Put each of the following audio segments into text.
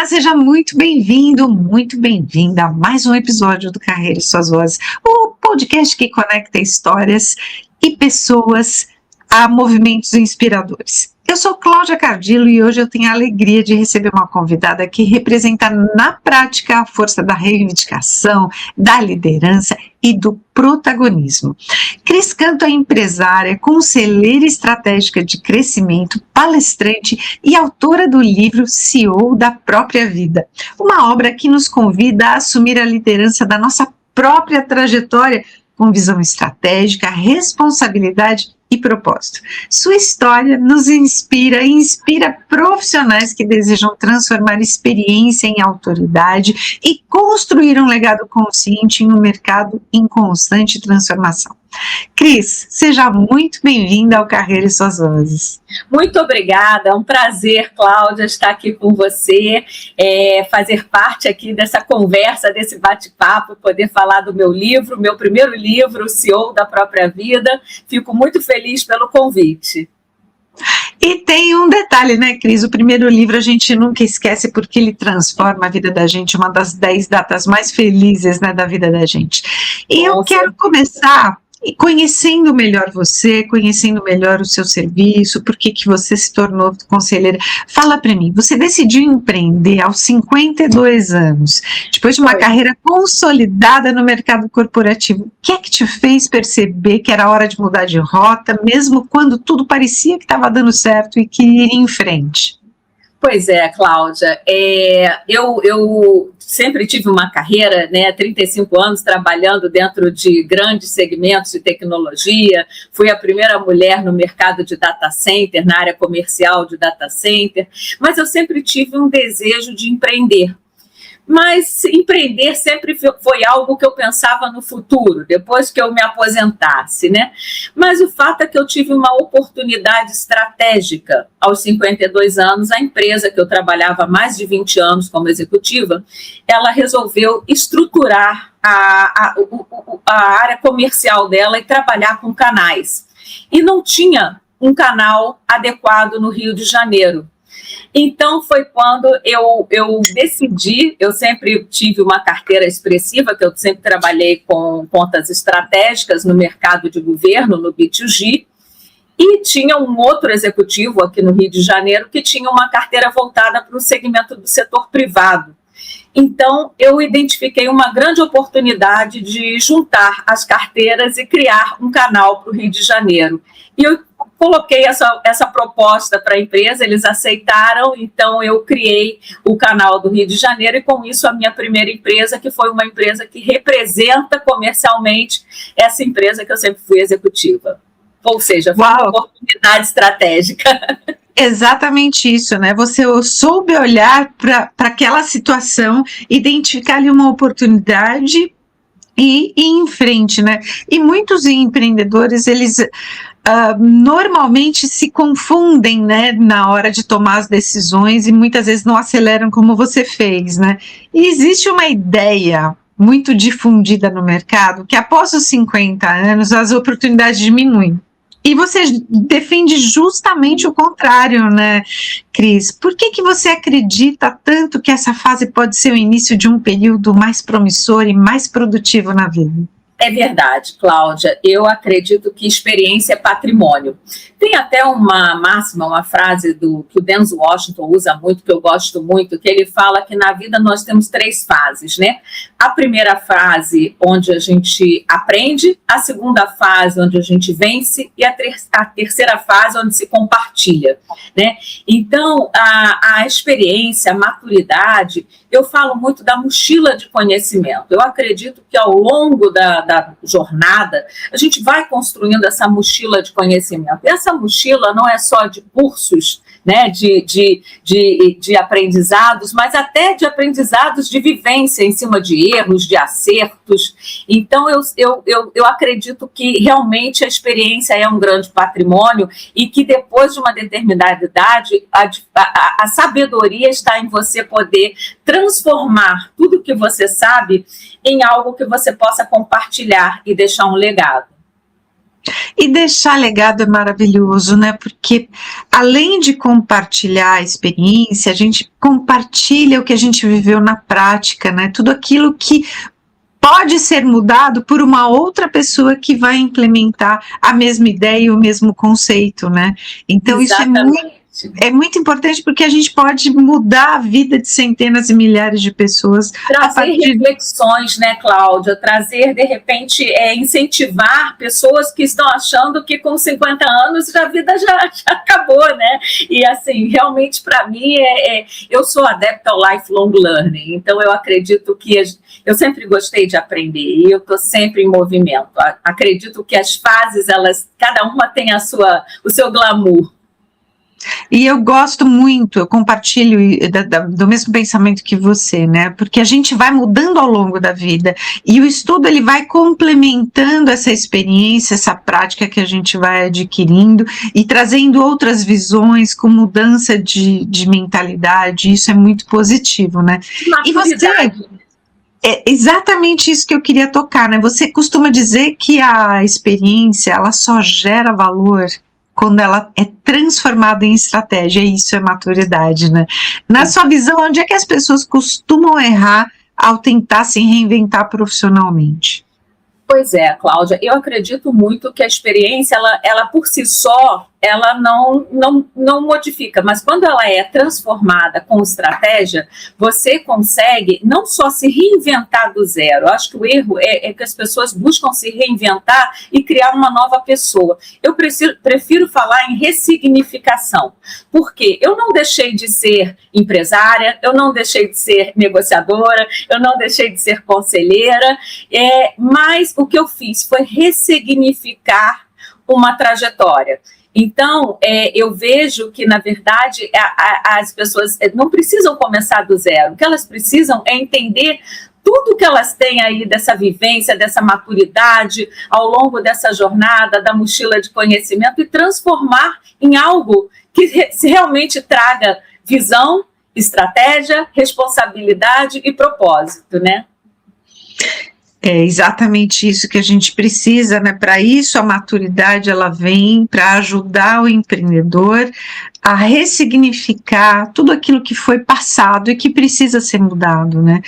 seja muito bem-vindo, muito bem-vinda a mais um episódio do Carreira e Suas Vozes, o podcast que conecta histórias e pessoas a movimentos inspiradores. Eu sou Cláudia Cardillo e hoje eu tenho a alegria de receber uma convidada que representa na prática a força da reivindicação, da liderança e do protagonismo. Cris Canto é empresária, conselheira estratégica de crescimento, palestrante e autora do livro CEO da Própria Vida, uma obra que nos convida a assumir a liderança da nossa própria trajetória com visão estratégica, responsabilidade e propósito. Sua história nos inspira e inspira profissionais que desejam transformar experiência em autoridade e construir um legado consciente em um mercado em constante transformação. Cris, seja muito bem-vinda ao Carreira e Suas Vozes. Muito obrigada, é um prazer, Cláudia, estar aqui com você, fazer parte aqui dessa conversa, desse bate-papo, poder falar do meu livro, meu primeiro livro, o CEO da Própria Vida. Fico muito feliz pelo convite. E tem um detalhe, né, Cris? O primeiro livro a gente nunca esquece porque ele transforma a vida da gente, uma das 10 datas mais felizes, né, da vida da gente. E eu quero começar conhecendo melhor você, conhecendo melhor o seu serviço, por que você se tornou conselheira. Fala para mim, você decidiu empreender aos 52 anos, depois de uma carreira consolidada no mercado corporativo. O que é que te fez perceber que era hora de mudar de rota, mesmo quando tudo parecia que estava dando certo e que ir em frente? Pois é, Cláudia, eu sempre tive uma carreira, 35 anos trabalhando dentro de grandes segmentos de tecnologia, fui a primeira mulher no mercado de data center, na área comercial de data center, mas eu sempre tive um desejo de empreender. Mas empreender sempre foi algo que eu pensava no futuro, depois que eu me aposentasse, né? Mas o fato é que eu tive uma oportunidade estratégica aos 52 anos. A empresa que eu trabalhava há mais de 20 anos como executiva, ela resolveu estruturar a área comercial dela e trabalhar com canais. E não tinha um canal adequado no Rio de Janeiro. Então, foi quando eu decidi, eu sempre tive uma carteira expressiva, que eu sempre trabalhei com contas estratégicas no mercado de governo, no B2G, e tinha um outro executivo aqui no Rio de Janeiro que tinha uma carteira voltada para o segmento do setor privado. Então, eu identifiquei uma grande oportunidade de juntar as carteiras e criar um canal para o Rio de Janeiro. E eu coloquei essa proposta para a empresa, eles aceitaram, então eu criei o canal do Rio de Janeiro e com isso a minha primeira empresa, que foi uma empresa que representa comercialmente essa empresa que eu sempre fui executiva. Ou seja, foi uma oportunidade estratégica. Exatamente isso, né? Você soube olhar para aquela situação, identificar ali uma oportunidade e ir em frente, né? E muitos empreendedores, eles normalmente se confundem, né, na hora de tomar as decisões e muitas vezes não aceleram como você fez, né? E existe uma ideia muito difundida no mercado que após os 50 anos as oportunidades diminuem. E você defende justamente o contrário, né, Cris? Por que você acredita tanto que essa fase pode ser o início de um período mais promissor e mais produtivo na vida? É verdade, Cláudia. Eu acredito que experiência é patrimônio. Tem até uma máxima, uma frase que o Denzel Washington usa muito, que eu gosto muito, que ele fala que na vida nós temos 3 fases, né? A primeira fase, onde a gente aprende, a segunda fase, onde a gente vence, e a terceira fase, onde se compartilha, né? Então, a experiência, a maturidade, eu falo muito da mochila de conhecimento. Eu acredito que ao longo da jornada, a gente vai construindo essa mochila de conhecimento. E essa mochila não é só de cursos, né, de aprendizados, mas até de aprendizados de vivência em cima de erros, de acertos. Então, eu acredito que realmente a experiência é um grande patrimônio e que depois de uma determinada idade, a sabedoria está em você poder transformar tudo que você sabe em algo que você possa compartilhar e deixar um legado. E deixar legado é maravilhoso, né? Porque além de compartilhar a experiência, a gente compartilha o que a gente viveu na prática, né? Tudo aquilo que pode ser mudado por uma outra pessoa que vai implementar a mesma ideia e o mesmo conceito, né? Então Exatamente. é muito importante porque a gente pode mudar a vida de centenas e milhares de pessoas. Trazer reflexões, né, Cláudia? Trazer, de repente, incentivar pessoas que estão achando que com 50 anos a vida já acabou, né? E, assim, realmente, para mim, eu sou adepta ao lifelong learning, então eu acredito que eu sempre gostei de aprender e eu estou sempre em movimento. Acredito que as fases, cada uma tem o seu glamour. E eu gosto muito, eu compartilho do mesmo pensamento que você, né? Porque a gente vai mudando ao longo da vida e o estudo ele vai complementando essa experiência, essa prática que a gente vai adquirindo e trazendo outras visões com mudança de mentalidade. Isso é muito positivo, né? E você é exatamente isso que eu queria tocar, né? Você costuma dizer que a experiência ela só gera valor quando ela é transformada em estratégia, e isso é maturidade, né? Na sua visão, onde é que as pessoas costumam errar ao tentar se reinventar profissionalmente? Pois é, Cláudia, eu acredito muito que a experiência, ela por si só, ela não modifica, mas quando ela é transformada com estratégia, você consegue não só se reinventar do zero. Eu acho que o erro é que as pessoas buscam se reinventar e criar uma nova pessoa. Eu prefiro falar em ressignificação, porque eu não deixei de ser empresária, eu não deixei de ser negociadora, eu não deixei de ser conselheira, mas o que eu fiz foi ressignificar uma trajetória. Então, eu vejo que, na verdade, as pessoas não precisam começar do zero. O que elas precisam é entender tudo que elas têm aí dessa vivência, dessa maturidade, ao longo dessa jornada, da mochila de conhecimento, e transformar em algo que realmente traga visão, estratégia, responsabilidade e propósito, né? É exatamente isso que a gente precisa, né? Para isso a maturidade ela vem para ajudar o empreendedor a ressignificar tudo aquilo que foi passado e que precisa ser mudado, né?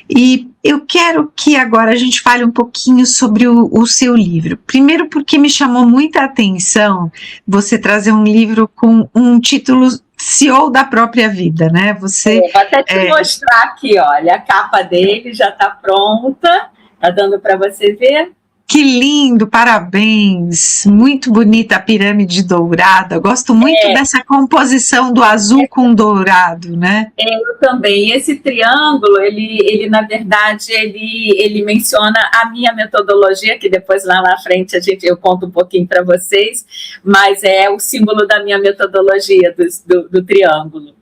E eu quero que agora a gente fale um pouquinho sobre o seu livro. Primeiro porque me chamou muita atenção você trazer um livro com um título CEO da própria vida, né? Você vou até te mostrar aqui, olha, a capa dele já está pronta. Está dando para você ver? Que lindo, parabéns! Muito bonita a pirâmide dourada. Eu gosto muito dessa composição do azul com dourado, né? Eu também. Esse triângulo, ele na verdade, ele menciona a minha metodologia, que depois lá na frente eu conto um pouquinho para vocês, mas é o símbolo da minha metodologia do triângulo.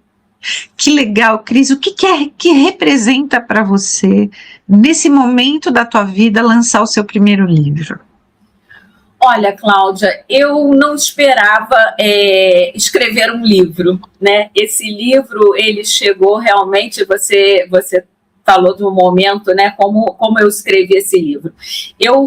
Que legal, Cris. O que representa para você, nesse momento da tua vida, lançar o seu primeiro livro? Olha, Cláudia, eu não esperava escrever um livro, né? Esse livro, ele chegou realmente, você falou de um momento, né, como eu escrevi esse livro. Eu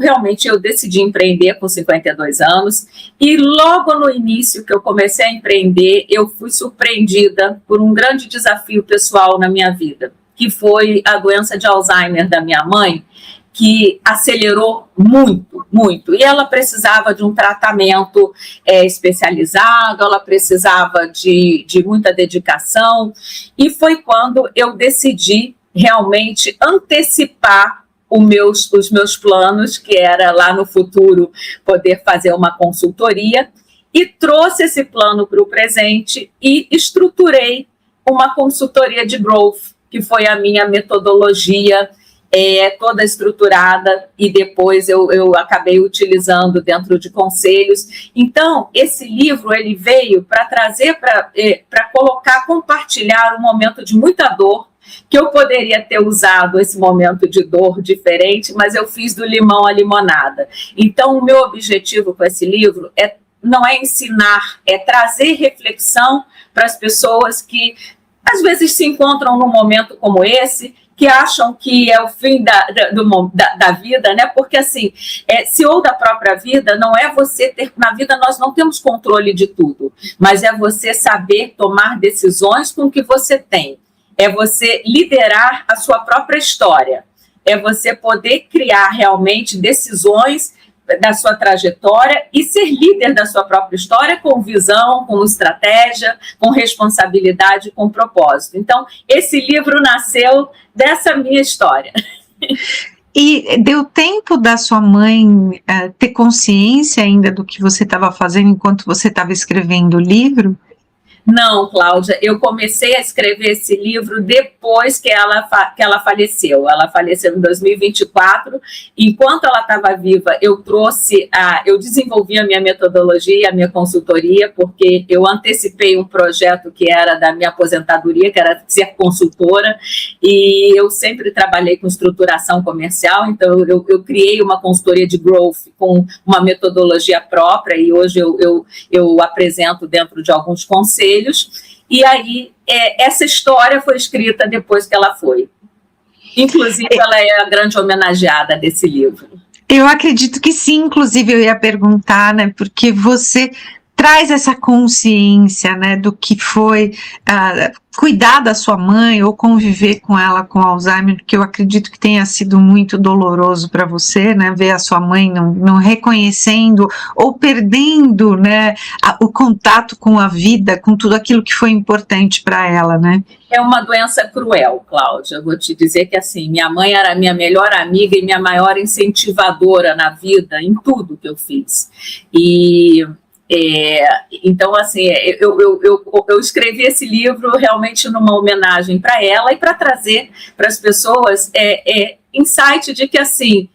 decidi empreender com 52 anos e logo no início que eu comecei a empreender, eu fui surpreendida por um grande desafio pessoal na minha vida, que foi a doença de Alzheimer da minha mãe, que acelerou muito, muito. E ela precisava de um tratamento especializado, ela precisava de muita dedicação, e foi quando eu decidi realmente antecipar os meus planos, que era lá no futuro poder fazer uma consultoria, e trouxe esse plano para o presente e estruturei uma consultoria de growth, que foi a minha metodologia toda estruturada, e depois eu acabei utilizando dentro de conselhos. Então, esse livro ele veio para trazer, para compartilhar um momento de muita dor, que eu poderia ter usado esse momento de dor diferente, mas eu fiz do limão à limonada. Então, o meu objetivo com esse livro não é ensinar, é trazer reflexão para as pessoas que, às vezes, se encontram num momento como esse, que acham que é o fim da vida, né? Porque, assim, CEO da própria vida não é você ter... Na vida nós não temos controle de tudo, mas é você saber tomar decisões com o que você tem. É você liderar a sua própria história. É você poder criar realmente decisões da sua trajetória e ser líder da sua própria história com visão, com estratégia, com responsabilidade, com propósito. Então, esse livro nasceu dessa minha história. E deu tempo da sua mãe ter consciência ainda do que você estava fazendo enquanto você estava escrevendo o livro? Não, Cláudia, eu comecei a escrever esse livro depois que ela faleceu. Ela faleceu em 2024. Enquanto ela estava viva, eu desenvolvi a minha metodologia, a minha consultoria, porque eu antecipei um projeto que era da minha aposentadoria, que era ser consultora, e eu sempre trabalhei com estruturação comercial, então eu criei uma consultoria de growth com uma metodologia própria, e hoje eu apresento dentro de alguns conselhos. E aí, essa história foi escrita depois que ela foi. Inclusive, ela é a grande homenageada desse livro. Eu acredito que sim, inclusive eu ia perguntar, né, porque você traz essa consciência, né, do que foi cuidar da sua mãe ou conviver com ela com Alzheimer, que eu acredito que tenha sido muito doloroso para você, né, ver a sua mãe não reconhecendo ou perdendo, né, o contato com a vida, com tudo aquilo que foi importante para ela, né? É uma doença cruel, Cláudia. Eu vou te dizer que, assim, minha mãe era minha melhor amiga e minha maior incentivadora na vida, em tudo que eu fiz. Então, assim, eu escrevi esse livro realmente numa homenagem para ela e para trazer para as pessoas insight de que, assim,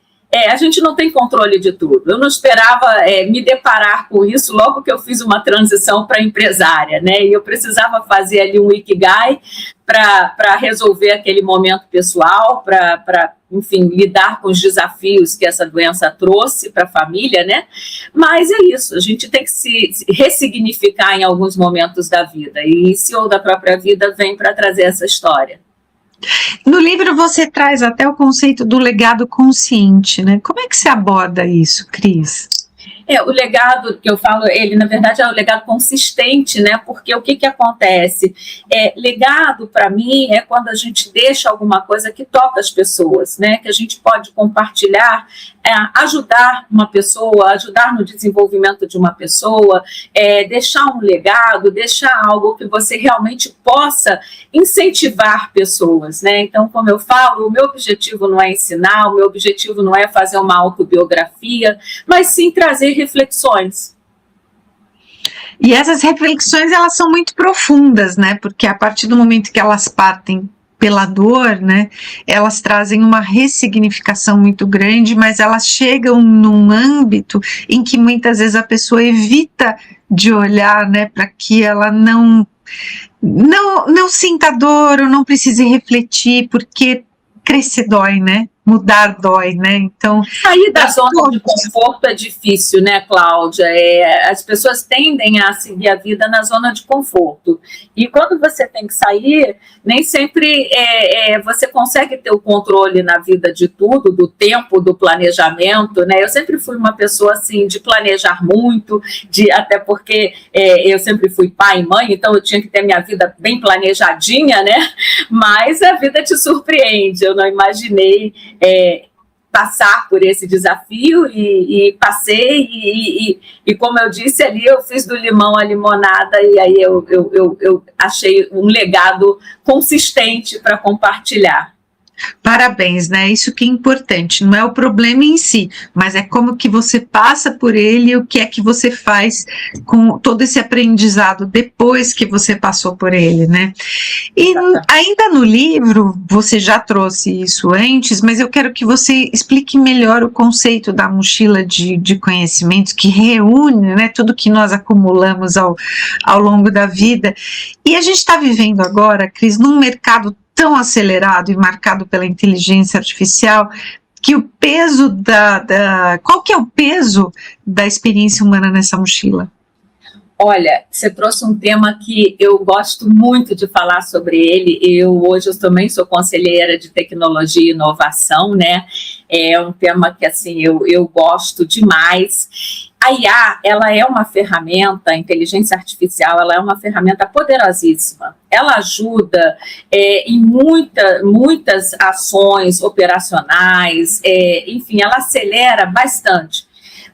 a gente não tem controle de tudo. Eu não esperava me deparar com isso logo que eu fiz uma transição para empresária, né? E eu precisava fazer ali um ikigai para resolver aquele momento pessoal, para enfim, lidar com os desafios que essa doença trouxe para a família, né? Mas é isso, a gente tem que se ressignificar em alguns momentos da vida, e CEO da própria vida vem para trazer essa história. No livro você traz até o conceito do legado consciente, né? Como é que se aborda isso, Cris? O legado que eu falo, ele na verdade é o legado consistente, né? Porque o que acontece? Legado para mim é quando a gente deixa alguma coisa que toca as pessoas, né? Que a gente pode compartilhar, ajudar uma pessoa, ajudar no desenvolvimento de uma pessoa, deixar um legado, deixar algo que você realmente possa incentivar pessoas, né? Então, como eu falo, o meu objetivo não é ensinar, o meu objetivo não é fazer uma autobiografia, mas sim trazer reflexões. E essas reflexões, elas são muito profundas, né? Porque a partir do momento que elas partem pela dor, né, elas trazem uma ressignificação muito grande, mas elas chegam num âmbito em que muitas vezes a pessoa evita de olhar, né, para que ela não sinta dor ou não precise refletir, porque crescer dói, né? Mudar dói, né? Então, sair da zona de conforto é difícil, né, Cláudia? As pessoas tendem a seguir a vida na zona de conforto. E quando você tem que sair, nem sempre você consegue ter o controle na vida de tudo, do tempo, do planejamento, né? Eu sempre fui uma pessoa, assim, de planejar muito, até porque eu sempre fui pai e mãe, então eu tinha que ter minha vida bem planejadinha, né? Mas a vida te surpreende. Eu não imaginei passar por esse desafio e passei e como eu disse ali, eu fiz do limão a limonada, e aí eu achei um legado consistente para compartilhar. Parabéns, né? Isso que é importante, não é o problema em si, mas é como que você passa por ele e o que é que você faz com todo esse aprendizado depois que você passou por ele, né? E ainda no livro, você já trouxe isso antes, mas eu quero que você explique melhor o conceito da mochila de conhecimentos que reúne, né, tudo que nós acumulamos ao longo da vida. E a gente está vivendo agora, Cris, num mercado tão acelerado e marcado pela inteligência artificial, que o peso qual que é o peso da experiência humana nessa mochila? Olha, você trouxe um tema que eu gosto muito de falar sobre ele. Hoje eu também sou conselheira de tecnologia e inovação, né? É um tema que assim eu gosto demais. A IA, ela é uma ferramenta, a inteligência artificial, ela é uma ferramenta poderosíssima. Ela ajuda em muitas ações operacionais, enfim, ela acelera bastante.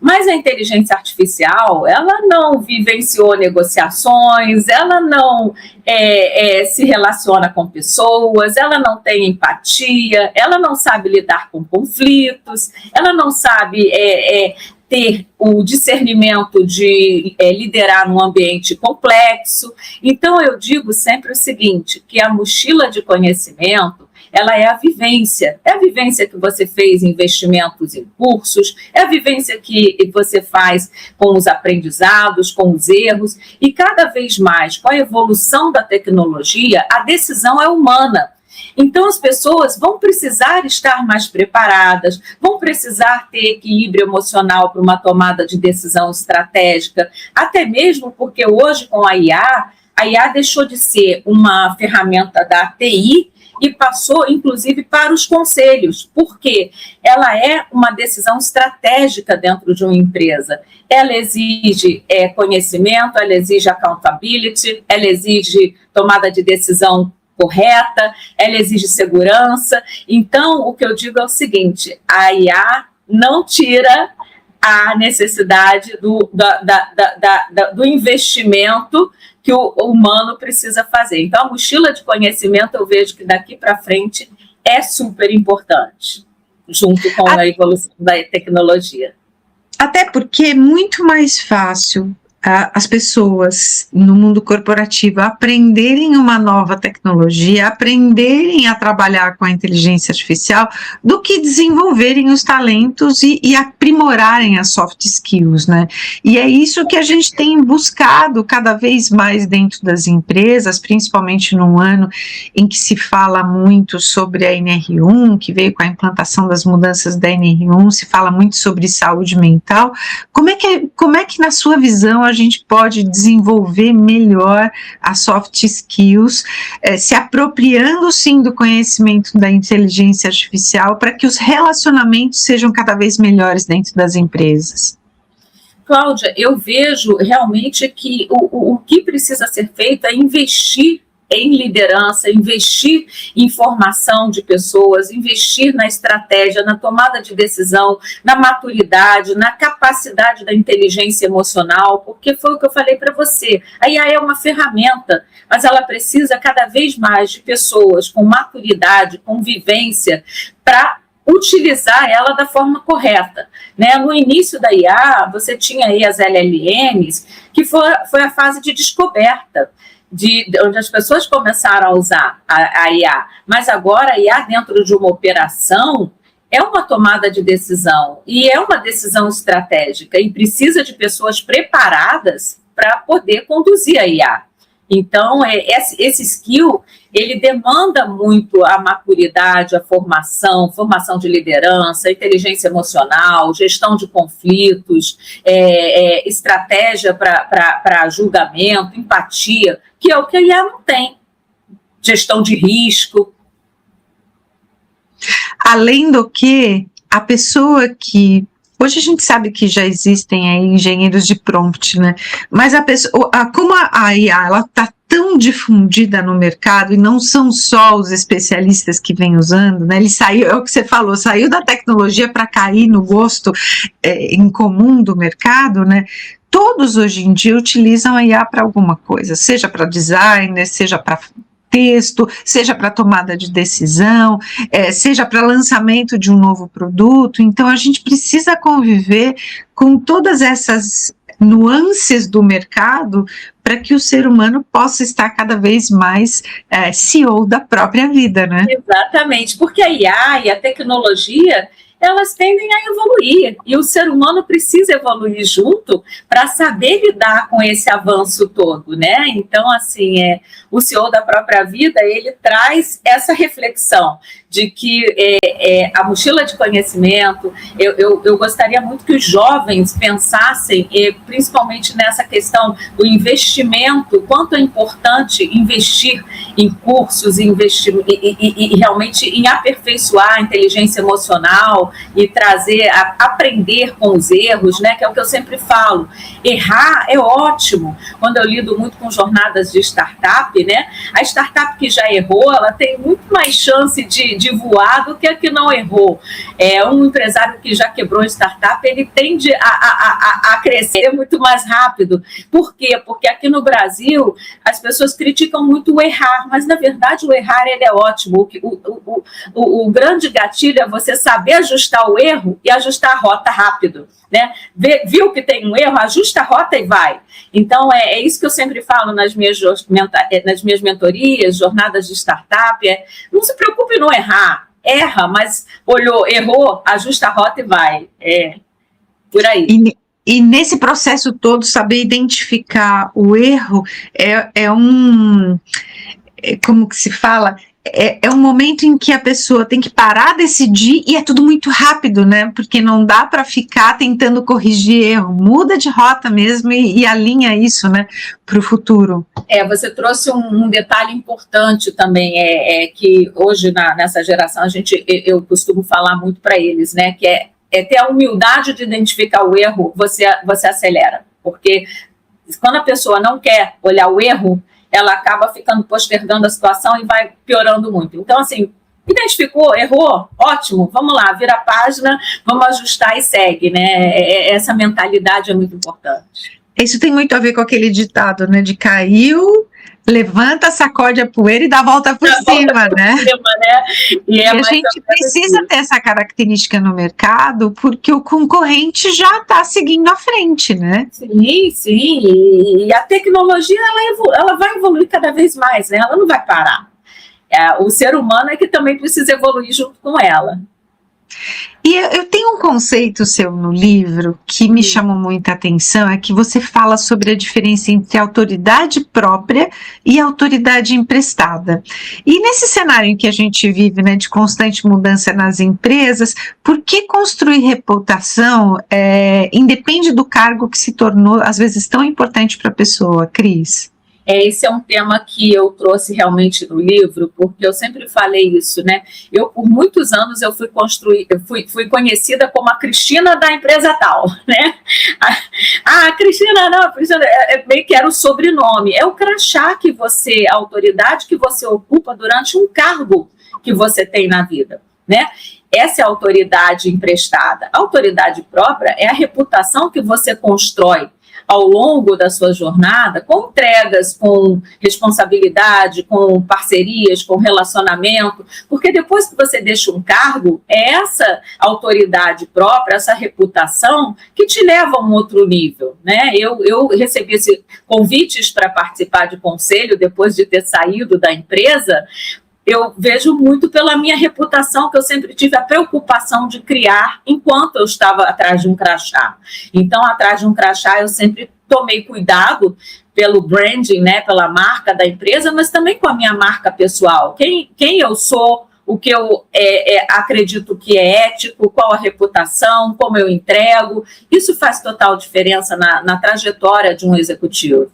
Mas a inteligência artificial, ela não vivenciou negociações, ela não se relaciona com pessoas, ela não tem empatia, ela não sabe lidar com conflitos, ela não sabe ter o discernimento de liderar num ambiente complexo. Então, eu digo sempre o seguinte, que a mochila de conhecimento, ela é a vivência que você fez em investimentos em cursos, é a vivência que você faz com os aprendizados, com os erros, e cada vez mais, com a evolução da tecnologia, a decisão é humana. Então, as pessoas vão precisar estar mais preparadas, vão precisar ter equilíbrio emocional para uma tomada de decisão estratégica, até mesmo porque hoje, com a IA deixou de ser uma ferramenta da TI, e passou, inclusive, para os conselhos, porque ela é uma decisão estratégica dentro de uma empresa. Ela exige conhecimento, ela exige accountability, ela exige tomada de decisão correta, ela exige segurança. Então, o que eu digo é o seguinte, a IA não tira a necessidade do investimento que o humano precisa fazer. Então, a mochila de conhecimento, eu vejo que daqui para frente é super importante, junto com a evolução da tecnologia. Até porque é muito mais fácil as pessoas no mundo corporativo aprenderem uma nova tecnologia, aprenderem a trabalhar com a inteligência artificial, do que desenvolverem os talentos e aprimorarem as soft skills, né? E é isso que a gente tem buscado cada vez mais dentro das empresas, principalmente num ano em que se fala muito sobre a NR1, que veio com a implantação das mudanças da NR1, se fala muito sobre saúde mental. Como é que na sua visão a gente pode desenvolver melhor as soft skills, se apropriando sim do conhecimento da inteligência artificial para que os relacionamentos sejam cada vez melhores dentro das empresas? Cláudia, eu vejo realmente que o que precisa ser feito é investir em liderança, investir em formação de pessoas, investir na estratégia, na tomada de decisão, na maturidade, na capacidade da inteligência emocional, porque foi o que eu falei para você. A IA é uma ferramenta, mas ela precisa cada vez mais de pessoas com maturidade, com vivência, para utilizar ela da forma correta, né? No início da IA, você tinha aí as LLMs, que foi a fase de descoberta, onde as pessoas começaram a usar a IA, mas agora a IA dentro de uma operação é uma tomada de decisão, e é uma decisão estratégica, e precisa de pessoas preparadas para poder conduzir a IA. Então, esse skill, ele demanda muito a maturidade, a formação de liderança, inteligência emocional, gestão de conflitos, estratégia para julgamento, empatia, que é o que a IA não tem. Gestão de risco. Além do que, a pessoa que... Hoje a gente sabe que já existem aí engenheiros de prompt, né? Mas como a IA ela está tão difundida no mercado, e não são só os especialistas que vêm usando, né? Ele saiu, é o que você falou, saiu da tecnologia para cair no gosto em comum do mercado, né? Todos hoje em dia utilizam a IA para alguma coisa, seja para designer, seja para texto, seja para tomada de decisão, seja para lançamento de um novo produto. Então, a gente precisa conviver com todas essas nuances do mercado para que o ser humano possa estar cada vez mais CEO da própria vida, né? Exatamente, porque a IA e a tecnologia, elas tendem a evoluir, e o ser humano precisa evoluir junto para saber lidar com esse avanço todo, né? Então, assim, o CEO da própria vida, ele traz essa reflexão de que a mochila de conhecimento, eu gostaria muito que os jovens pensassem, principalmente nessa questão do investimento, quanto é importante investir em cursos, e realmente em aperfeiçoar a inteligência emocional e trazer, aprender com os erros, né, que é o que eu sempre falo. Errar é ótimo. Quando eu lido muito com jornadas de startup, né, a startup que já errou, ela tem muito mais chance de voar do que a que não errou. Um empresário que já quebrou startup, ele tende a crescer muito mais rápido. Por quê? Porque aqui no Brasil, as pessoas criticam muito o errar, mas na verdade o errar ele é ótimo. O grande gatilho é você saber ajustar o erro e ajustar a rota rápido, né? Viu que tem um erro, ajusta a rota e vai. Então, é isso que eu sempre falo nas minhas mentorias, jornadas de startup, não se preocupe em não errar, erra, mas errou, ajusta a rota e vai. Por aí. E nesse processo todo, saber identificar o erro como que se fala? É um momento em que a pessoa tem que parar, decidir, e é tudo muito rápido, né? Porque não dá para ficar tentando corrigir erro, muda de rota mesmo e alinha isso, né, para o futuro. Você trouxe um detalhe importante também, que hoje nessa geração eu costumo falar muito para eles, né? Que é ter a humildade de identificar o erro, você acelera, porque quando a pessoa não quer olhar o erro, ela acaba ficando postergando a situação e vai piorando muito. Então, assim, identificou, errou, ótimo, vamos lá, vira a página, vamos ajustar e segue, né? Essa mentalidade é muito importante. Isso tem muito a ver com aquele ditado, né, de caiu, levanta, sacode a poeira e dá a volta por cima, né? E a gente precisa ter essa característica no mercado, porque o concorrente já está seguindo à frente, né? Sim, e a tecnologia ela vai evoluir cada vez mais, né? Ela não vai parar. O ser humano é que também precisa evoluir junto com ela. E eu tenho um conceito seu no livro que me chamou muita atenção, é que você fala sobre a diferença entre autoridade própria e autoridade emprestada. E nesse cenário em que a gente vive, né, de constante mudança nas empresas, por que construir reputação independe do cargo que se tornou, às vezes, tão importante para a pessoa, Cris? Esse é um tema que eu trouxe realmente no livro, porque eu sempre falei isso, né? Por muitos anos, eu fui conhecida como a Cristina da empresa tal, né? A Cristina meio que era o sobrenome. É o crachá que a autoridade que você ocupa durante um cargo que você tem na vida, né? Essa é a autoridade emprestada. A autoridade própria é a reputação que você constrói ao longo da sua jornada, com entregas, com responsabilidade, com parcerias, com relacionamento, porque depois que você deixa um cargo, é essa autoridade própria, essa reputação que te leva a um outro nível, né? Eu recebi convites para participar de conselho depois de ter saído da empresa. Eu vejo muito pela minha reputação, que eu sempre tive a preocupação de criar enquanto eu estava atrás de um crachá. Então, atrás de um crachá, eu sempre tomei cuidado pelo branding, né, pela marca da empresa, mas também com a minha marca pessoal. Quem eu sou, o que eu acredito que é ético, qual a reputação, como eu entrego. Isso faz total diferença na trajetória de um executivo.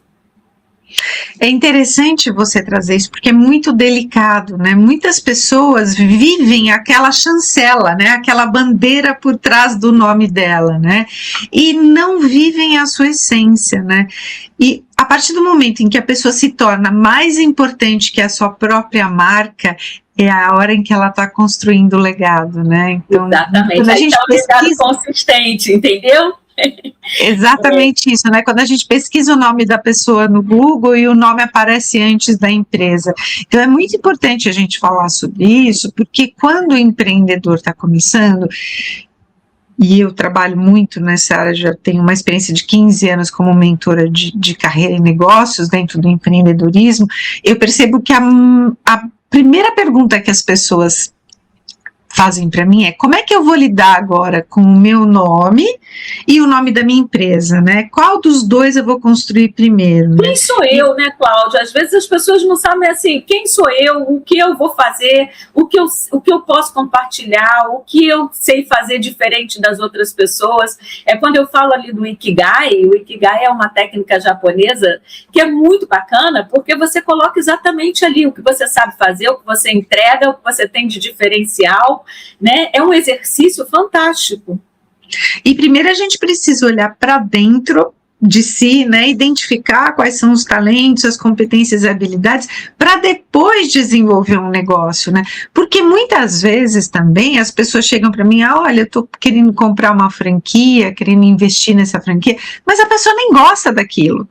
É interessante você trazer isso, porque é muito delicado, né? Muitas pessoas vivem aquela chancela, né? Aquela bandeira por trás do nome dela, né? E não vivem a sua essência, né? E a partir do momento em que a pessoa se torna mais importante que a sua própria marca, é a hora em que ela está construindo o legado, né? Então, exatamente. Quando a gente pesquisa consistente, entendeu? Exatamente isso, né? Quando a gente pesquisa o nome da pessoa no Google e o nome aparece antes da empresa. Então é muito importante a gente falar sobre isso, porque quando o empreendedor está começando, e eu trabalho muito nessa área, já tenho uma experiência de 15 anos como mentora de carreira e negócios dentro do empreendedorismo, eu percebo que a primeira pergunta que as pessoas fazem para mim é: como é que eu vou lidar agora com o meu nome e o nome da minha empresa, né? Qual dos dois eu vou construir primeiro, né? Quem sou eu, né, Cláudia? Às vezes as pessoas não sabem assim, quem sou eu, o que eu vou fazer, o que eu posso compartilhar, o que eu sei fazer diferente das outras pessoas. É quando eu falo ali do Ikigai, o Ikigai é uma técnica japonesa que é muito bacana, porque você coloca exatamente ali o que você sabe fazer, o que você entrega, o que você tem de diferencial, né? É um exercício fantástico. E primeiro a gente precisa olhar para dentro de si, né, identificar quais são os talentos, as competências e habilidades, para depois desenvolver um negócio, né? Porque muitas vezes também as pessoas chegam para mim: olha, eu estou querendo comprar uma franquia, querendo investir nessa franquia, mas a pessoa nem gosta daquilo.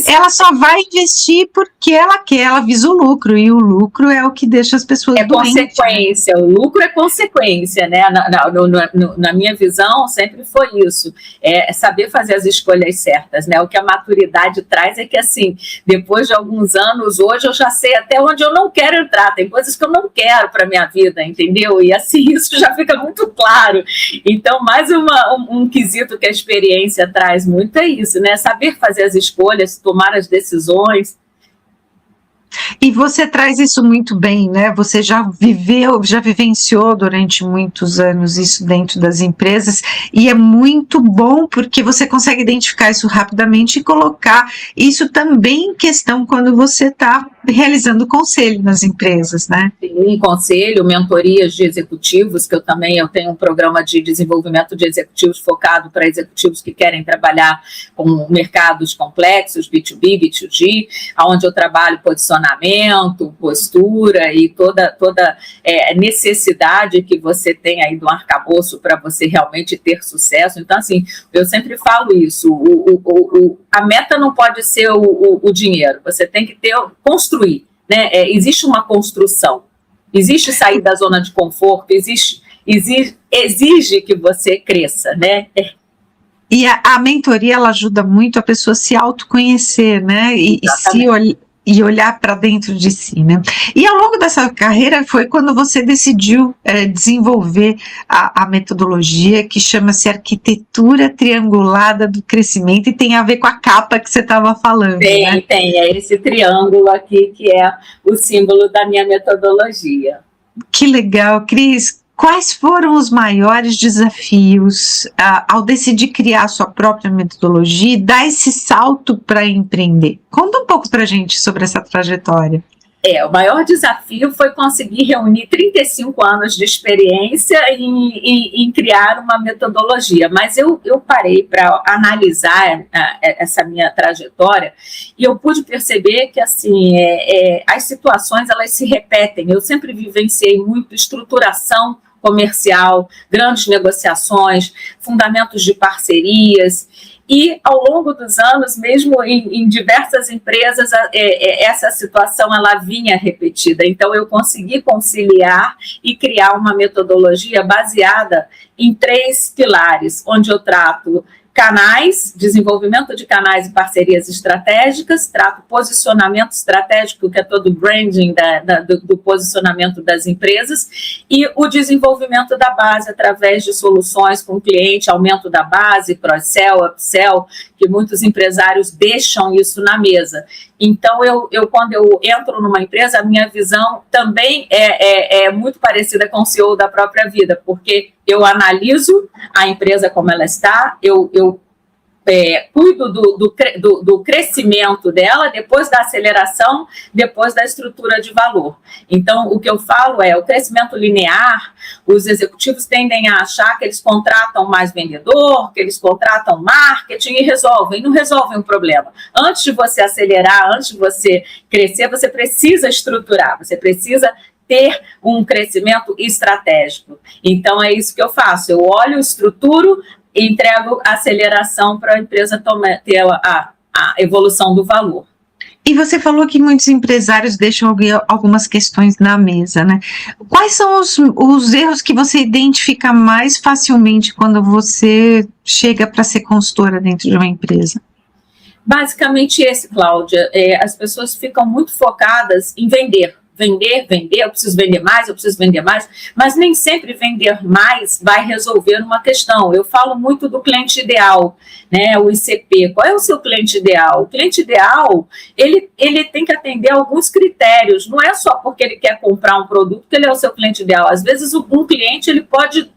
Ela só vai investir porque ela quer, ela visa o lucro, e o lucro é o que deixa as pessoas doentes. É consequência, né? O lucro é consequência, né? Na minha visão, sempre foi isso. É saber fazer as escolhas certas, né? O que a maturidade traz é que, assim, depois de alguns anos, hoje eu já sei até onde eu não quero entrar, tem coisas que eu não quero para a minha vida, entendeu? E, assim, isso já fica muito claro. Então, mais um quesito que a experiência traz muito é isso, né? Saber fazer as escolhas, tomar as decisões. E você traz isso muito bem, né? Você já vivenciou durante muitos anos isso dentro das empresas, e é muito bom porque você consegue identificar isso rapidamente e colocar isso também em questão quando você está realizando conselho nas empresas, né? Sim, conselho, mentorias de executivos, que eu tenho um programa de desenvolvimento de executivos focado para executivos que querem trabalhar com mercados complexos, B2B, B2G, onde eu trabalho posicionamento, postura e toda necessidade que você tem aí do arcabouço para você realmente ter sucesso. Então, assim, eu sempre falo isso, a meta não pode ser o dinheiro, você tem que construir, né? Existe uma construção, existe sair da zona de conforto, exige que você cresça, né? E a mentoria, ela ajuda muito a pessoa a se autoconhecer, né? E olhar para dentro de si, né? E ao longo dessa carreira foi quando você decidiu desenvolver a metodologia que chama-se Arquitetura Triangulada do Crescimento, e tem a ver com a capa que você estava falando. Tem, é esse triângulo aqui que é o símbolo da minha metodologia. Que legal, Cris. Quais foram os maiores desafios ao decidir criar a sua própria metodologia e dar esse salto para empreender? Conta um pouco para a gente sobre essa trajetória. O maior desafio foi conseguir reunir 35 anos de experiência em criar uma metodologia, mas eu parei para analisar essa minha trajetória e eu pude perceber que, assim, as situações, elas se repetem. Eu sempre vivenciei muito estruturação comercial, grandes negociações, fundamentos de parcerias. E, ao longo dos anos, mesmo em diversas empresas, essa situação ela vinha repetida. Então, eu consegui conciliar e criar uma metodologia baseada em 3 pilares, onde eu trato canais, desenvolvimento de canais e parcerias estratégicas, trato posicionamento estratégico, que é todo o branding do posicionamento das empresas, e o desenvolvimento da base através de soluções com o cliente, aumento da base, cross-sell, upsell, que muitos empresários deixam isso na mesa. Então, quando eu entro numa empresa, a minha visão também é muito parecida com o CEO da própria vida, porque eu analiso a empresa como ela está, eu cuido do crescimento dela, depois da aceleração, depois da estrutura de valor. Então, o que eu falo o crescimento linear, os executivos tendem a achar que eles contratam mais vendedor, que eles contratam marketing e não resolvem o problema. Antes de você acelerar, antes de você crescer, você precisa estruturar, você precisa ter um crescimento estratégico. Então, é isso que eu faço. Eu olho, estruturo, entrego aceleração para a empresa ter a evolução do valor. E você falou que muitos empresários deixam algumas questões na mesa, né? Quais são os erros que você identifica mais facilmente quando você chega para ser consultora dentro de uma empresa? Basicamente esse, Cláudia. As pessoas ficam muito focadas em vender, vender, eu preciso vender mais, mas nem sempre vender mais vai resolver uma questão. Eu falo muito do cliente ideal, né, o ICP. Qual é o seu cliente ideal? O cliente ideal, ele tem que atender a alguns critérios, não é só porque ele quer comprar um produto que ele é o seu cliente ideal. Às vezes, um cliente ele pode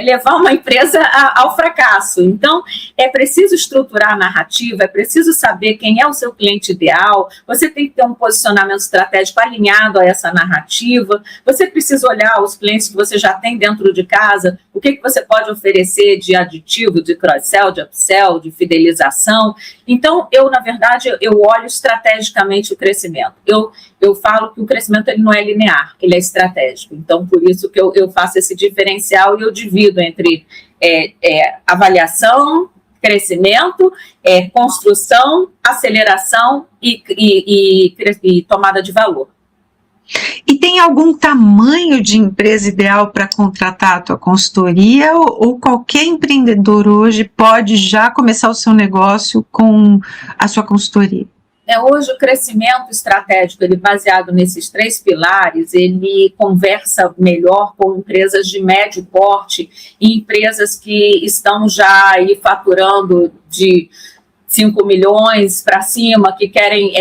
levar uma empresa ao fracasso. Então, é preciso estruturar a narrativa, é preciso saber quem é o seu cliente ideal, você tem que ter um posicionamento estratégico alinhado a essa narrativa, você precisa olhar os clientes que você já tem dentro de casa, o que você pode oferecer de aditivo, de cross-sell, de upsell, de fidelização. Então, na verdade, eu olho estrategicamente o crescimento. Eu falo que o crescimento ele não é linear, ele é estratégico. Então, por isso que eu faço esse diferencial e eu divido entre avaliação, crescimento, construção, aceleração e tomada de valor. E tem algum tamanho de empresa ideal para contratar a tua consultoria ou qualquer empreendedor hoje pode já começar o seu negócio com a sua consultoria? Hoje o crescimento estratégico, ele baseado nesses 3 pilares, ele conversa melhor com empresas de médio porte e empresas que estão já aí faturando de 5 milhões para cima, que querem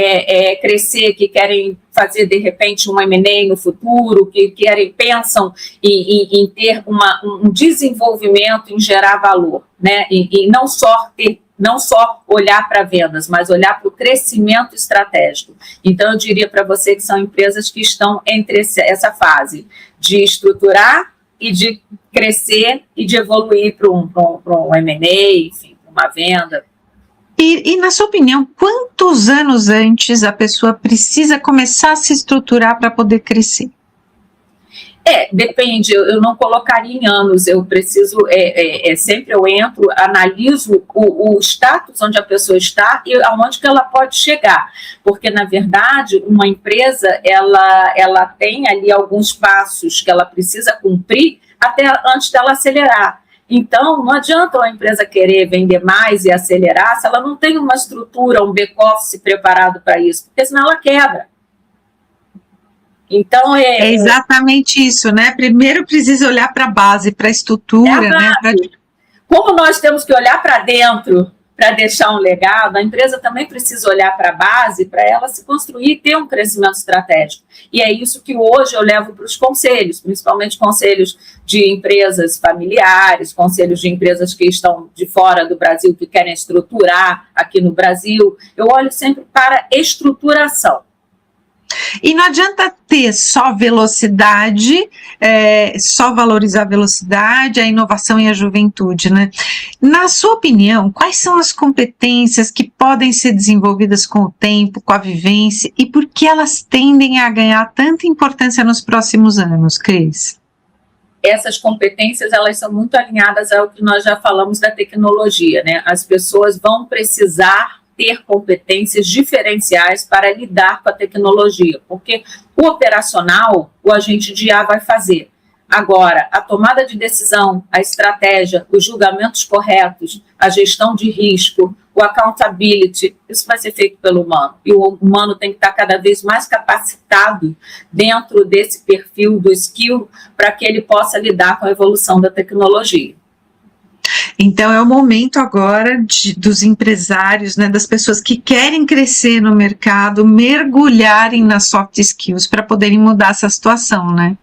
crescer, que querem fazer, de repente, um M&A no futuro, que pensam em ter um desenvolvimento, em gerar valor, né? E não só olhar para vendas, mas olhar para o crescimento estratégico. Então, eu diria para você que são empresas que estão entre essa fase de estruturar e de crescer e de evoluir para um M&A, enfim, para uma venda. E, na sua opinião, quantos anos antes a pessoa precisa começar a se estruturar para poder crescer? Depende, eu não colocaria em anos, eu preciso, sempre eu entro, analiso o status onde a pessoa está e aonde que ela pode chegar, porque, na verdade, uma empresa, ela tem ali alguns passos que ela precisa cumprir até antes dela acelerar. Então, não adianta uma empresa querer vender mais e acelerar se ela não tem uma estrutura, um back-office preparado para isso, porque senão ela quebra. Então, é exatamente isso, né? Primeiro precisa olhar para a base, para a estrutura, né? Como nós temos que olhar para dentro para deixar um legado, a empresa também precisa olhar para a base para ela se construir e ter um crescimento estratégico. E é isso que hoje eu levo para os conselhos, principalmente conselhos de empresas familiares, conselhos de empresas que estão de fora do Brasil, que querem estruturar aqui no Brasil. Eu olho sempre para estruturação. E não adianta ter só velocidade, só valorizar a velocidade, a inovação e a juventude, né? Na sua opinião, quais são as competências que podem ser desenvolvidas com o tempo, com a vivência, e por que elas tendem a ganhar tanta importância nos próximos anos, Cris? Essas competências, elas são muito alinhadas ao que nós já falamos da tecnologia, né? As pessoas vão precisar ter competências diferenciais para lidar com a tecnologia, porque o operacional, o agente de IA vai fazer. Agora, a tomada de decisão, a estratégia, os julgamentos corretos, a gestão de risco, o accountability, isso vai ser feito pelo humano. E o humano tem que estar cada vez mais capacitado dentro desse perfil do skill para que ele possa lidar com a evolução da tecnologia. Então, é o momento agora dos empresários, né, das pessoas que querem crescer no mercado, mergulharem nas soft skills para poderem mudar essa situação, né?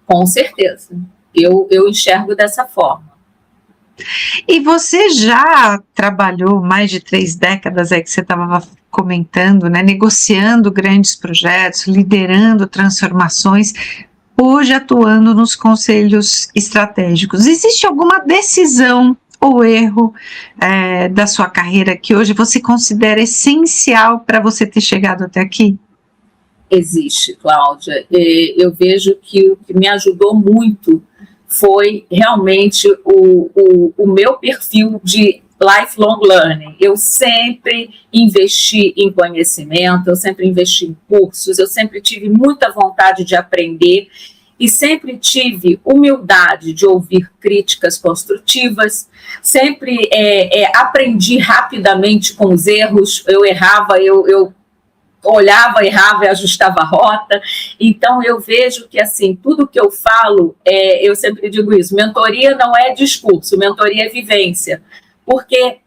Com certeza. Eu enxergo dessa forma. E você já trabalhou mais de 3 décadas, que você estava comentando, né, negociando grandes projetos, liderando transformações, hoje atuando nos conselhos estratégicos. Existe alguma decisão ou erro da sua carreira que hoje você considera essencial para você ter chegado até aqui? Existe, Cláudia. Eu vejo que o que me ajudou muito foi realmente o meu perfil de lifelong learning. Eu sempre investi em conhecimento, eu sempre investi em cursos, eu sempre tive muita vontade de aprender e sempre tive humildade de ouvir críticas construtivas, sempre aprendi rapidamente com os erros, eu errava, eu olhava, errava e ajustava a rota. Então, eu vejo que, assim, tudo que eu falo, eu sempre digo isso, mentoria não é discurso, mentoria é vivência. Porque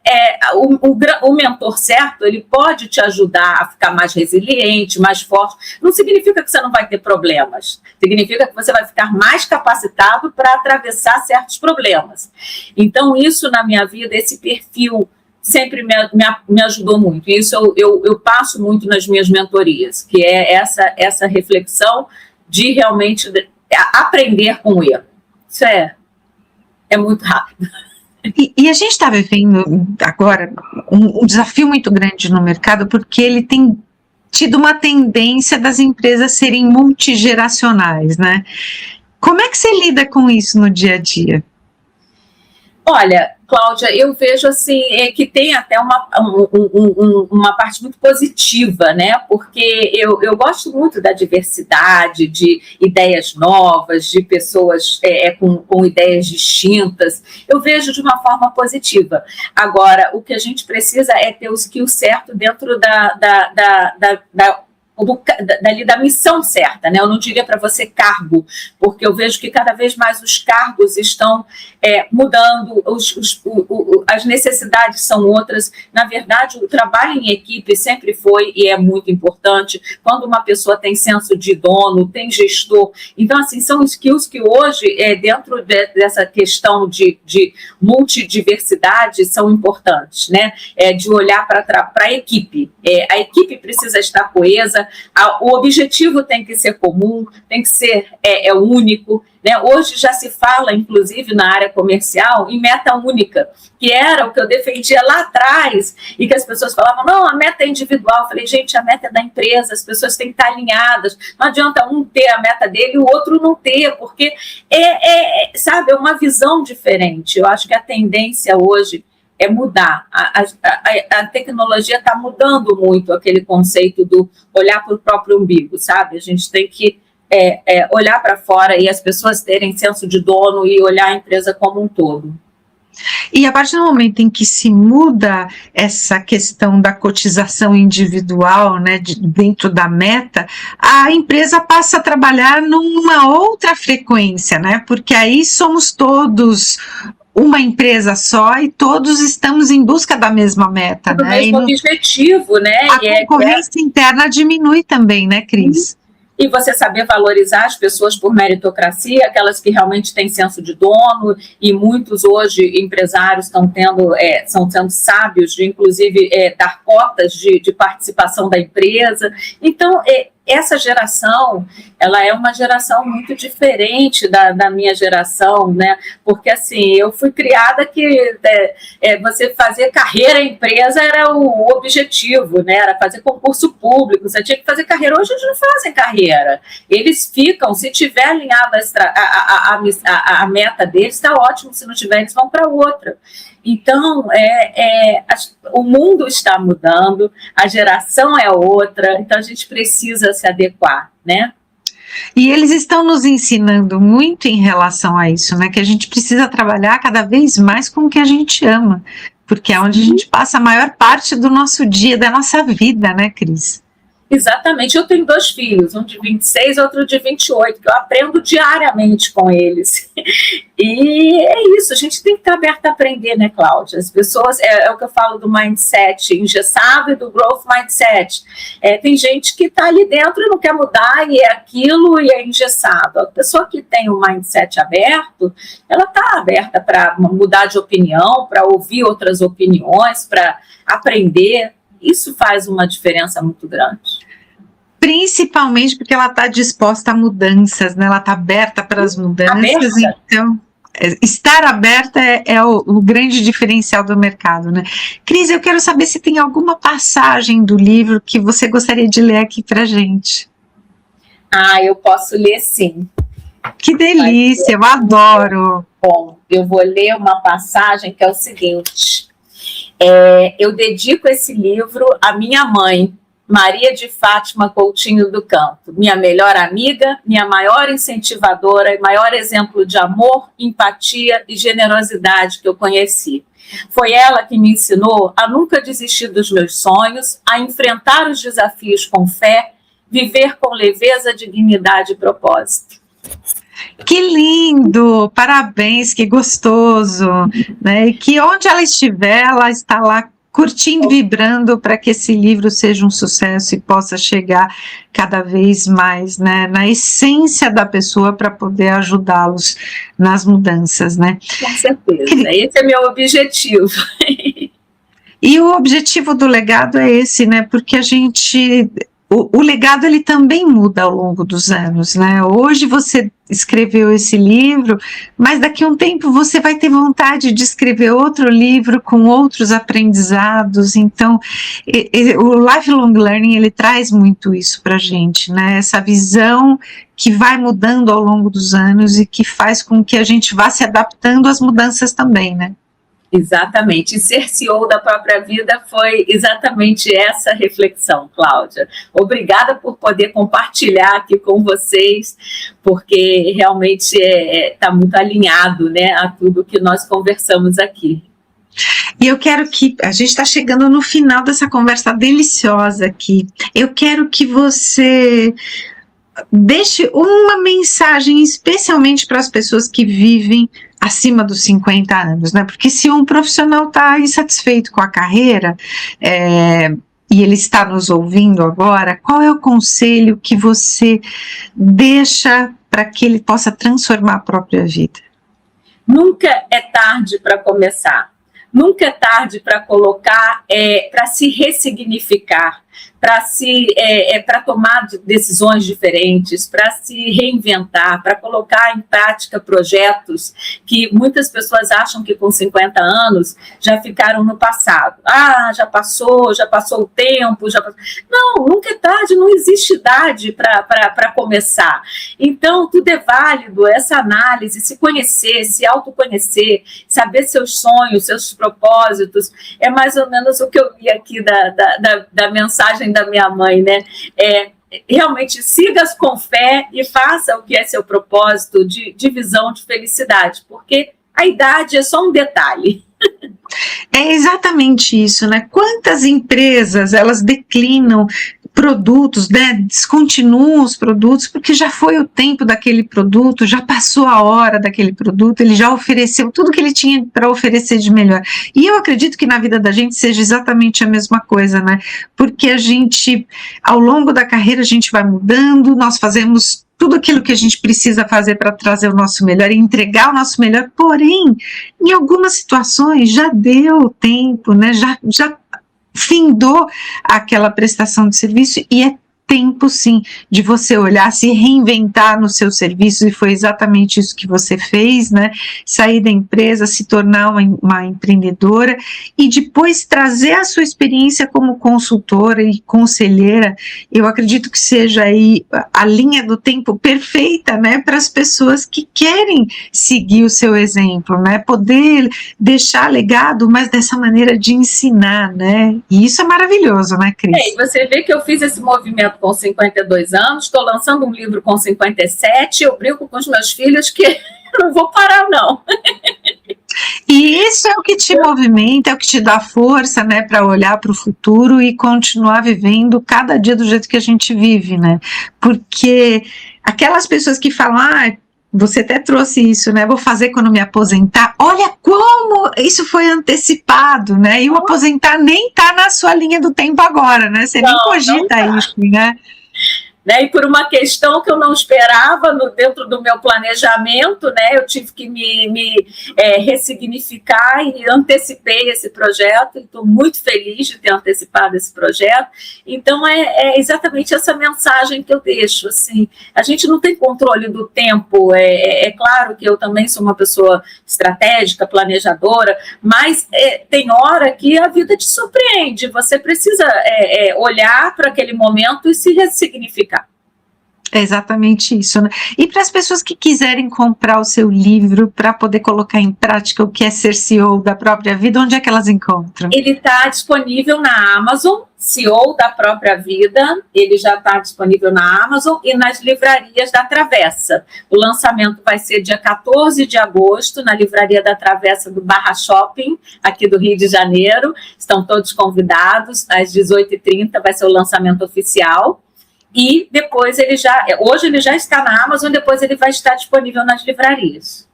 o mentor certo, ele pode te ajudar a ficar mais resiliente, mais forte. Não significa que você não vai ter problemas. Significa que você vai ficar mais capacitado para atravessar certos problemas. Então, isso na minha vida, esse perfil sempre me ajudou muito. Isso eu passo muito nas minhas mentorias, que é essa reflexão de realmente aprender com o erro. Isso é muito rápido. E a gente está vivendo agora um desafio muito grande no mercado, porque ele tem tido uma tendência das empresas serem multigeracionais, né? Como é que você lida com isso no dia a dia? Olha, Cláudia, eu vejo assim que tem até uma parte muito positiva, né? Porque eu gosto muito da diversidade, de ideias novas, de pessoas com ideias distintas. Eu vejo de uma forma positiva. Agora, o que a gente precisa é ter o skill certo dentro da missão certa, né? Eu não diria para você cargo, porque eu vejo que cada vez mais os cargos estão mudando, as necessidades são outras. Na verdade, o trabalho em equipe sempre foi e é muito importante. Quando uma pessoa tem senso de dono, tem gestor, então assim, são skills que hoje, dentro dessa questão de multidiversidade, são importantes, né? De olhar para a equipe. A equipe precisa estar coesa, o objetivo tem que ser comum, tem que ser único, né? Hoje já se fala, inclusive na área comercial, em meta única, que era o que eu defendia lá atrás, e que as pessoas falavam, não, a meta é individual. Eu falei, gente, a meta é da empresa, as pessoas têm que estar alinhadas, não adianta um ter a meta dele e o outro não ter, porque sabe, é uma visão diferente. Eu acho que a tendência hoje é mudar. A tecnologia está mudando muito aquele conceito do olhar para o próprio umbigo, sabe? A gente tem que olhar para fora e as pessoas terem senso de dono e olhar a empresa como um todo. E a partir do momento em que se muda essa questão da cotização individual, né, dentro da meta, a empresa passa a trabalhar numa outra frequência, né? Porque aí somos todos uma empresa só e todos estamos em busca da mesma meta, do né? mesmo objetivo, né? A concorrência interna diminui também, né, Cris? E você saber valorizar as pessoas por meritocracia, aquelas que realmente têm senso de dono, e muitos hoje empresários estão sendo sábios de, inclusive, dar cotas de participação da empresa. Então, essa geração, ela é uma geração muito diferente da minha geração, né? Porque, assim, eu fui criada que você fazer carreira em empresa era o objetivo, né? Era fazer concurso público, você tinha que fazer carreira. Hoje eles não fazem carreira. Eles ficam, se tiver alinhado a meta deles, está ótimo, se não tiver, eles vão para outra. Então, o mundo está mudando, a geração é outra, então a gente precisa se adequar, né? E eles estão nos ensinando muito em relação a isso, né? Que a gente precisa trabalhar cada vez mais com o que a gente ama, porque é onde a gente passa a maior parte do nosso dia, da nossa vida, né, Cris? Exatamente. Eu tenho 2 filhos, um de 26 e outro de 28, que eu aprendo diariamente com eles. E é isso, a gente tem que estar aberto a aprender, né, Cláudia? As pessoas, é o que eu falo do mindset engessado e do growth mindset. Tem gente que está ali dentro e não quer mudar, e é aquilo, e é engessado. A pessoa que tem o mindset aberto, ela está aberta para mudar de opinião, para ouvir outras opiniões, para aprender. Isso faz uma diferença muito grande. Principalmente porque ela está disposta a mudanças, né? Ela está aberta para as mudanças, então estar aberta é o grande diferencial do mercado, né? Cris, eu quero saber se tem alguma passagem do livro que você gostaria de ler aqui para a gente. Eu posso ler sim. Que delícia, eu adoro. Bom, eu vou ler uma passagem que é o seguinte. Eu dedico esse livro à minha mãe, Maria de Fátima Coutinho do Campo, minha melhor amiga, minha maior incentivadora e maior exemplo de amor, empatia e generosidade que eu conheci. Foi ela que me ensinou a nunca desistir dos meus sonhos, a enfrentar os desafios com fé, viver com leveza, dignidade e propósito. Que lindo! Parabéns, que gostoso! Né? E que onde ela estiver, ela está lá curtindo, vibrando para que esse livro seja um sucesso e possa chegar cada vez mais, né, na essência da pessoa para poder ajudá-los nas mudanças, né? Com certeza, esse é meu objetivo. E o objetivo do legado é esse, né? Porque a gente... O legado, ele também muda ao longo dos anos, né? Hoje você escreveu esse livro, mas daqui a um tempo você vai ter vontade de escrever outro livro com outros aprendizados. Então, o Lifelong Learning, ele traz muito isso para a gente, né? Essa visão que vai mudando ao longo dos anos e que faz com que a gente vá se adaptando às mudanças também, né? Exatamente, e ser CEO da própria vida foi exatamente essa reflexão, Cláudia. Obrigada por poder compartilhar aqui com vocês, porque realmente está muito alinhado, né, a tudo que nós conversamos aqui. E eu quero que, a gente está chegando no final dessa conversa deliciosa aqui, eu quero que você deixe uma mensagem especialmente para as pessoas que vivem acima dos 50 anos, né? Porque se um profissional está insatisfeito com a carreira, e ele está nos ouvindo agora, qual é o conselho que você deixa para que ele possa transformar a própria vida? Nunca é tarde para começar, nunca é tarde para colocar, para se ressignificar, para tomar decisões diferentes, para se reinventar, para colocar em prática projetos que muitas pessoas acham que com 50 anos já ficaram no passado. Ah, já passou o tempo, Não, nunca é tarde, não existe idade para começar. Então, tudo é válido, essa análise, se conhecer, se autoconhecer, saber seus sonhos, seus propósitos, é mais ou menos o que eu li aqui da mensagem da minha mãe, né? Realmente siga com fé e faça o que é seu propósito de visão de felicidade, porque a idade é só um detalhe. É exatamente isso, né? Quantas empresas elas declinam produtos, né? Descontinuam os produtos porque já foi o tempo daquele produto, já passou a hora daquele produto, ele já ofereceu tudo que ele tinha para oferecer de melhor. E eu acredito que na vida da gente seja exatamente a mesma coisa, né? Porque a gente, ao longo da carreira, a gente vai mudando, nós fazemos tudo aquilo que a gente precisa fazer para trazer o nosso melhor e entregar o nosso melhor, porém, em algumas situações já deu tempo, né? Já findou aquela prestação de serviço e é tempo sim de você olhar, se reinventar no seu serviço, e foi exatamente isso que você fez, né? Sair da empresa, se tornar uma empreendedora e depois trazer a sua experiência como consultora e conselheira. Eu acredito que seja aí a linha do tempo perfeita, né, para as pessoas que querem seguir o seu exemplo, né, poder deixar legado, mas dessa maneira de ensinar, né, e isso é maravilhoso, né, Cris? E você vê que eu fiz esse movimento com 52 anos, estou lançando um livro com 57, eu brinco com os meus filhos que não vou parar, não. E isso é o que te movimenta, é o que te dá força, né, para olhar para o futuro e continuar vivendo cada dia do jeito que a gente vive, né? Porque aquelas pessoas que falam, você até trouxe isso, né? Vou fazer quando me aposentar. Olha como isso foi antecipado, né? E o aposentar nem está na sua linha do tempo agora, né? Você nem cogita isso, né? E por uma questão que eu não esperava dentro do meu planejamento, né, eu tive que me ressignificar e antecipei esse projeto, e estou muito feliz de ter antecipado esse projeto. Então é exatamente essa mensagem que eu deixo, assim, a gente não tem controle do tempo, é claro que eu também sou uma pessoa estratégica, planejadora, mas tem hora que a vida te surpreende, você precisa olhar para aquele momento e se ressignificar. É exatamente isso, né? E para as pessoas que quiserem comprar o seu livro para poder colocar em prática o que é ser CEO da própria vida, onde é que elas encontram? Ele está disponível na Amazon, CEO da própria vida, ele já está disponível na Amazon e nas livrarias da Travessa. O lançamento vai ser dia 14 de agosto, na livraria da Travessa do Barra Shopping, aqui do Rio de Janeiro. Estão todos convidados, às 18h30 vai ser o lançamento oficial. E depois hoje ele já está na Amazon, depois ele vai estar disponível nas livrarias.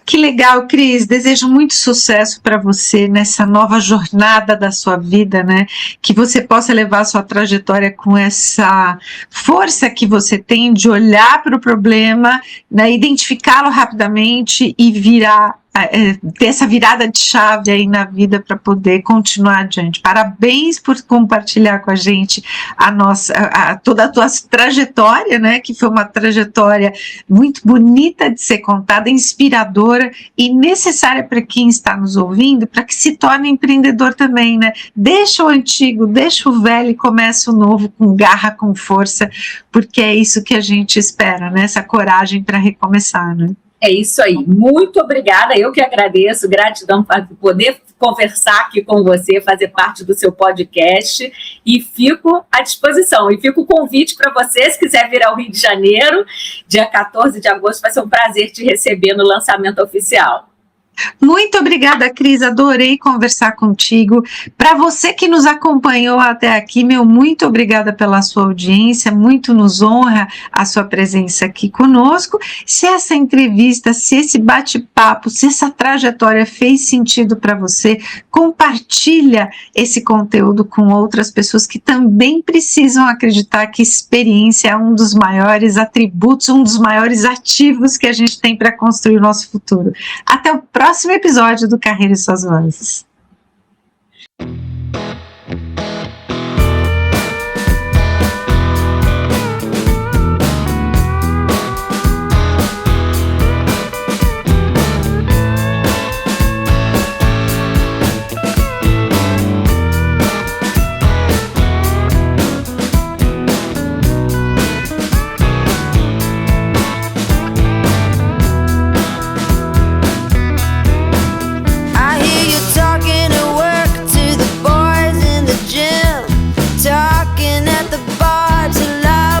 Que legal, Cris, desejo muito sucesso para você nessa nova jornada da sua vida, né? Que você possa levar a sua trajetória com essa força que você tem de olhar para o problema, né? Identificá-lo rapidamente e ter essa virada de chave aí na vida para poder continuar adiante. Parabéns por compartilhar com a gente toda a tua trajetória, né? Que foi uma trajetória muito bonita de ser contada, inspiradora e necessária para quem está nos ouvindo, para que se torne empreendedor também, né? Deixa o antigo, deixa o velho e começa o novo com garra, com força, porque é isso que a gente espera, né? Essa coragem para recomeçar, né? É isso aí. Muito obrigada. Eu que agradeço. Gratidão por poder conversar aqui com você, fazer parte do seu podcast. E fico à disposição. E fica o convite para você, se quiser vir ao Rio de Janeiro, dia 14 de agosto, vai ser um prazer te receber no lançamento oficial. Muito obrigada, Cris, adorei conversar contigo. Para você que nos acompanhou até aqui, muito obrigada pela sua audiência, muito nos honra a sua presença aqui conosco. Se essa entrevista, se esse bate-papo, se essa trajetória fez sentido para você, compartilha esse conteúdo com outras pessoas que também precisam acreditar que experiência é um dos maiores atributos, um dos maiores ativos que a gente tem para construir o nosso futuro. Até o próximo episódio do Carreira e Suas Vozes.